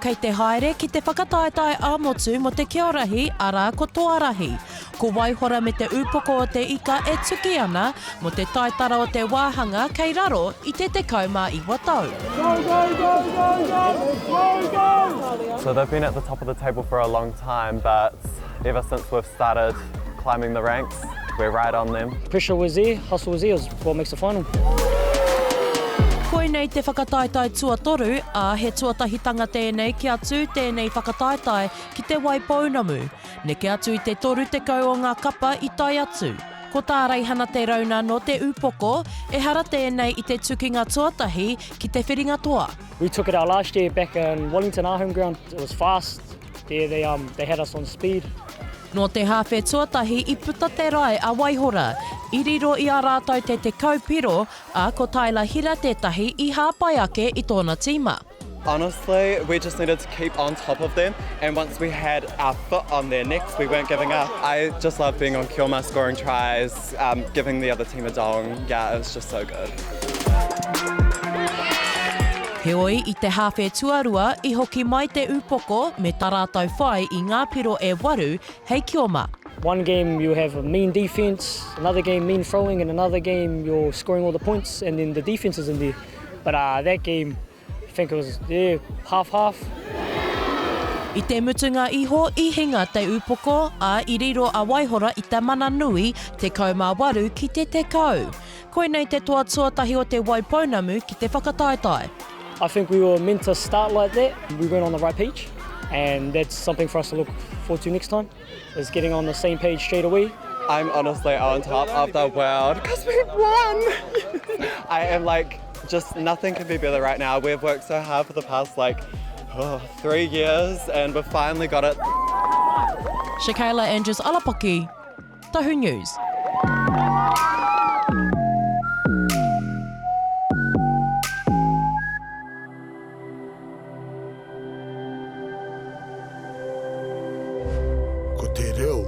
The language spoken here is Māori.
kei te haere ki te whakataetae-a-motu mo te Ki-o-Rahi arā ko Toarahi. Ko Waihora me Te Ūpoko o Te Ika e tuki ana mo te taitara o te wāhanga kei raro I te kauma I watau. So they've been at the top of the table for a long time, but ever since we've started climbing the ranks, we're right on them. Pressure was there, hustle was there, it was what makes the final. Pēnei te whakataetae tuatoru, a he tuatahitanga tēnei ki atu tēnei whakataetae ki te Waipounamu. Neke atu I te toru te kau o ngā kapa I tai atu. Ko tā reihana te rauna no Te Ūpoko, e hara tēnei I te tukinga tuatahi ki te whiringa toa. We took it out last year back in Wellington, our home ground. It was fast. They had us on speed. No te hawhe tuatahi I puta te rai a Waihora, I riro I a rātou te kaupiro, a ko taila hira tētahi I hāpai ake I tōna tīma. Honestly, we just needed to keep on top of them, and once we had our foot on their necks, we weren't giving up. I just love being on Ki-o-Rahi, scoring tries, giving the other team a dong. Yeah, it was just so good. Heoi I te hawhe tuarua I hoki mai Te Ūpoko me tā rātou whai I ngā piro e waru hei Ki-o-Ma. One game you have a mean defense, another game mean throwing, and another game you're scoring all the points, and then the defense is in there. But that game, I think it was half-half. I te mutunga iho I hinga Te Ūpoko, a I riro a Waihora I te mana nui te kaumāwaru ki te kau. Koinei te toa tuatahi o te Waipounamu ki te whakataetae. I think we were meant to start like that. We weren't on the right page, and that's something for us to look forward to next time, is getting on the same page straight away. I'm honestly on top of the world because we won! I am just nothing can be better right now. We've worked so hard for the past 3 years and we've finally got it. Shakayla Andrews-Alapaki, Tahu News. Ko te reo